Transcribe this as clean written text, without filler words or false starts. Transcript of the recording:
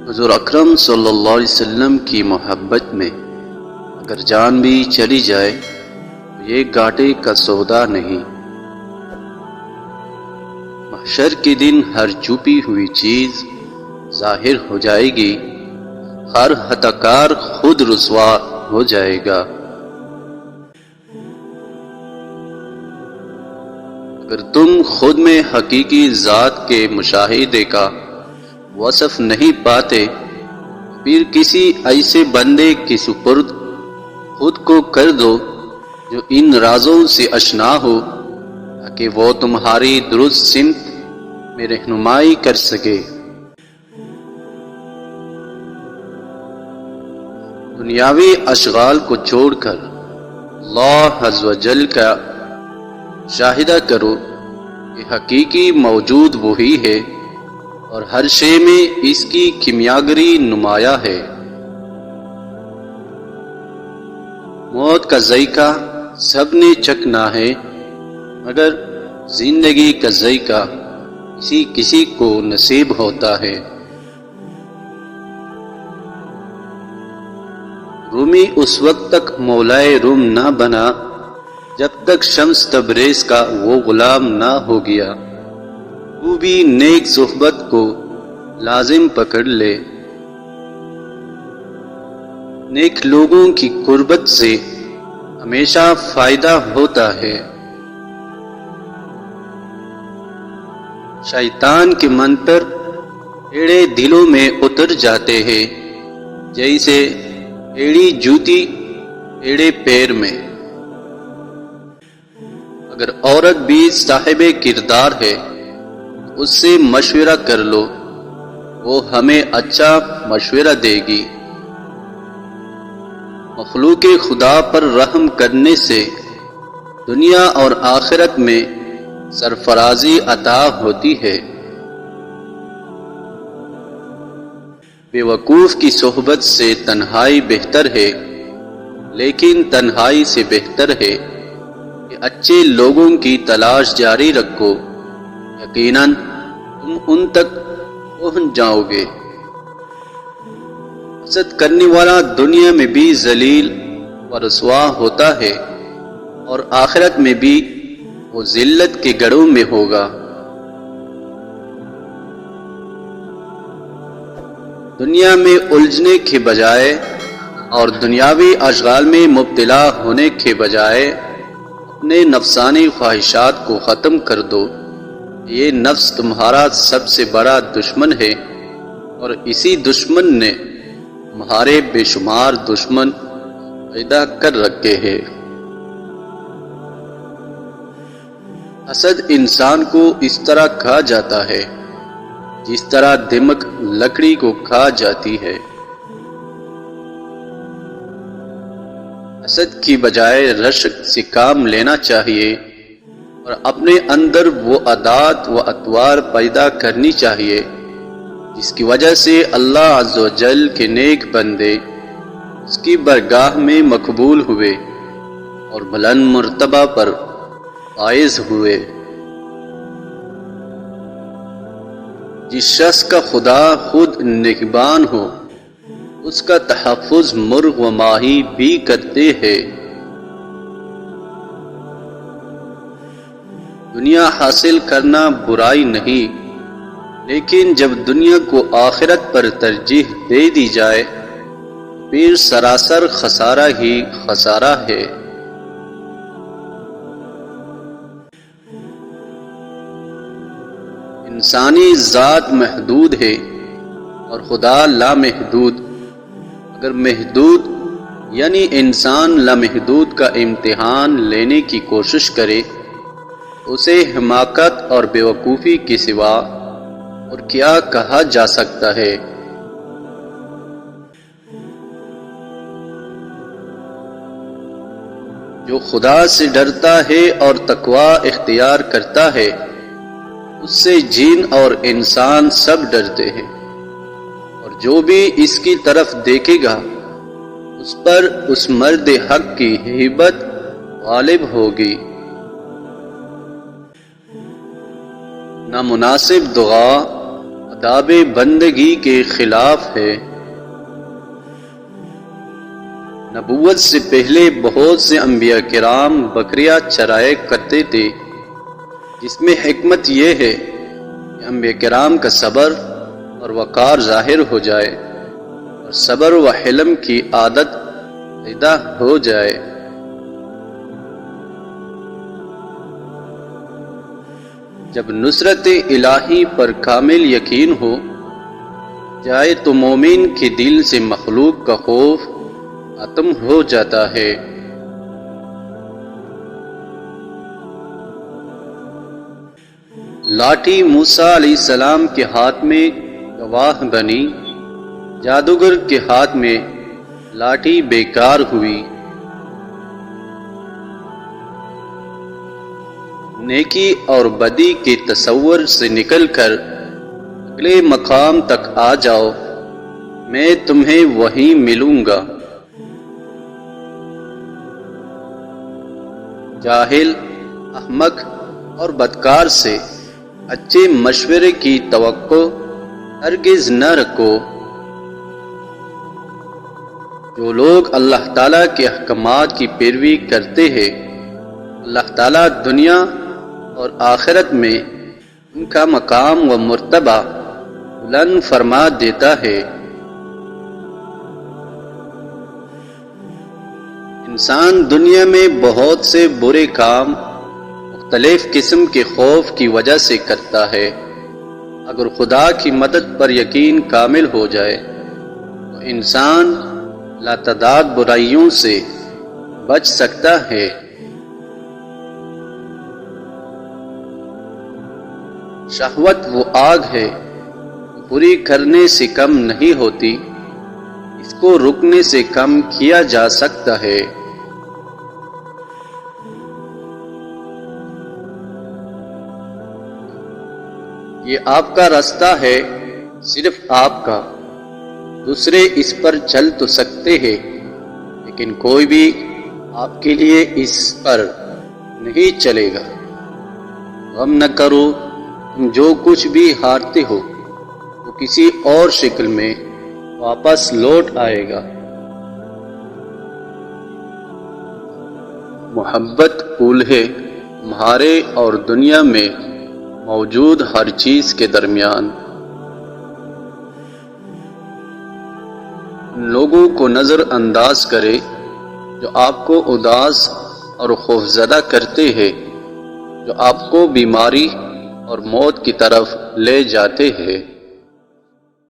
حضور اکرم صلی اللہ علیہ وسلم کی محبت میں اگر جان بھی چلی جائے تو یہ گھاٹے کا سودا نہیں۔ محشر کے دن ہر چھپی ہوئی چیز ظاہر ہو جائے گی، ہر ہتکار خود رسوا ہو جائے گا۔ اگر تم خود میں حقیقی ذات کے مشاہدے کا وصف نہیں پاتے، پھر کسی ایسے بندے کے سپرد خود کو کر دو جو ان رازوں سے آشنا ہو، تاکہ وہ تمہاری درست سمت میں رہنمائی کر سکے۔ دنیاوی اشغال کو چھوڑ کر اللہ عز و جل کا مشاہدہ کرو کہ حقیقی موجود وہی ہے اور ہر شے میں اس کی کیمیاگری نمایاں ہے۔ موت کا ذائقہ سب نے چکھنا ہے، مگر زندگی کا ذائقہ کسی کسی کو نصیب ہوتا ہے۔ رومی اس وقت تک مولائے روم نہ بنا جب تک شمس تبریز کا وہ غلام نہ ہو گیا۔ تو بھی نیک صحبت کو لازم پکڑ لے۔ نیک لوگوں کی قربت سے ہمیشہ فائدہ ہوتا ہے۔ شیطان کے منتر ایڑے دلوں میں اتر جاتے ہیں، جیسے ایڑی جوتی ایڑے پیر میں۔ اگر عورت بھی صاحب کردار ہے، اس سے مشورہ کر لو، وہ ہمیں اچھا مشورہ دے گی۔ مخلوق خدا پر رحم کرنے سے دنیا اور آخرت میں سرفرازی عطا ہوتی ہے۔ بے وقوف کی صحبت سے تنہائی بہتر ہے، لیکن تنہائی سے بہتر ہے کہ اچھے لوگوں کی تلاش جاری رکھو، یقیناً تم ان تک پہنچ جاؤ گے۔ حسد کرنے والا دنیا میں بھی ذلیل و رسوا ہوتا ہے، اور آخرت میں بھی وہ ذلت کے گڑھوں میں ہوگا۔ دنیا میں الجھنے کے بجائے اور دنیاوی اشغال میں مبتلا ہونے کے بجائے اپنے نفسانی خواہشات کو ختم کر دو۔ یہ نفس تمہارا سب سے بڑا دشمن ہے، اور اسی دشمن نے تمہارے بے شمار دشمن پیدا کر رکھے ہیں۔ حسد انسان کو اس طرح کھا جاتا ہے جس طرح دمک لکڑی کو کھا جاتی ہے۔ حسد کی بجائے رشک سے کام لینا چاہیے اور اپنے اندر وہ عادات و اطوار پیدا کرنی چاہیے جس کی وجہ سے اللہ عز و جل کے نیک بندے اس کی بارگاہ میں مقبول ہوئے اور بلند مرتبہ پر فائز ہوئے۔ جس شخص کا خدا خود نگہبان ہو، اس کا تحفظ مرغ و ماہی بھی کرتے ہیں۔ دنیا حاصل کرنا برائی نہیں، لیکن جب دنیا کو آخرت پر ترجیح دے دی جائے پھر سراسر خسارہ ہی خسارہ ہے۔ انسانی ذات محدود ہے اور خدا لامحدود۔ اگر محدود یعنی انسان لامحدود کا امتحان لینے کی کوشش کرے، اسے حماقت اور بیوقوفی کے سوا اور کیا کہا جا سکتا ہے؟ جو خدا سے ڈرتا ہے اور تقوی اختیار کرتا ہے، اس سے جن اور انسان سب ڈرتے ہیں، اور جو بھی اس کی طرف دیکھے گا اس پر اس مرد حق کی ہیبت غالب ہوگی۔ نامناسب دعا آداب بندگی کے خلاف ہے۔ نبوت سے پہلے بہت سے انبیاء کرام بکریاں چرایا کرتے تھے، جس میں حکمت یہ ہے کہ انبیاء کرام کا صبر اور وقار ظاہر ہو جائے اور صبر و حلم کی عادت پیدا ہو جائے۔ جب نصرت الہی پر کامل یقین ہو جائے تو مومن کے دل سے مخلوق کا خوف ختم ہو جاتا ہے۔ لاٹھی موسیٰ علیہ السلام کے ہاتھ میں گواہ بنی، جادوگر کے ہاتھ میں لاٹھی بیکار ہوئی۔ نیکی اور بدی کے تصور سے نکل کر اگلے مقام تک آ جاؤ، میں تمہیں وہیں ملوں گا۔ جاہل، احمق اور بدکار سے اچھے مشورے کی توقع ہرگز نہ رکھو۔ جو لوگ اللہ تعالیٰ کے احکامات کی پیروی کرتے ہیں، اللہ تعالیٰ دنیا اور آخرت میں ان کا مقام و مرتبہ بلند فرما دیتا ہے۔ انسان دنیا میں بہت سے برے کام مختلف قسم کے خوف کی وجہ سے کرتا ہے۔ اگر خدا کی مدد پر یقین کامل ہو جائے تو انسان لاتعداد برائیوں سے بچ سکتا ہے۔ شہوت وہ آگ ہے پوری کرنے سے کم نہیں ہوتی، اس کو رکنے سے کم کیا جا سکتا ہے۔ یہ آپ کا راستہ ہے، صرف آپ کا، دوسرے اس پر چل تو سکتے ہیں لیکن کوئی بھی آپ کے لیے اس پر نہیں چلے گا۔ غم نہ کرو، تم جو کچھ بھی ہارتے ہو وہ کسی اور شکل میں واپس لوٹ آئے گا۔ محبت پل ہے تمہارے اور دنیا میں موجود ہر چیز کے درمیان۔ ان لوگوں کو نظر انداز کرے جو آپ کو اداس اور خوفزدہ کرتے ہیں، جو آپ کو بیماری اور موت کی طرف لے جاتے ہیں۔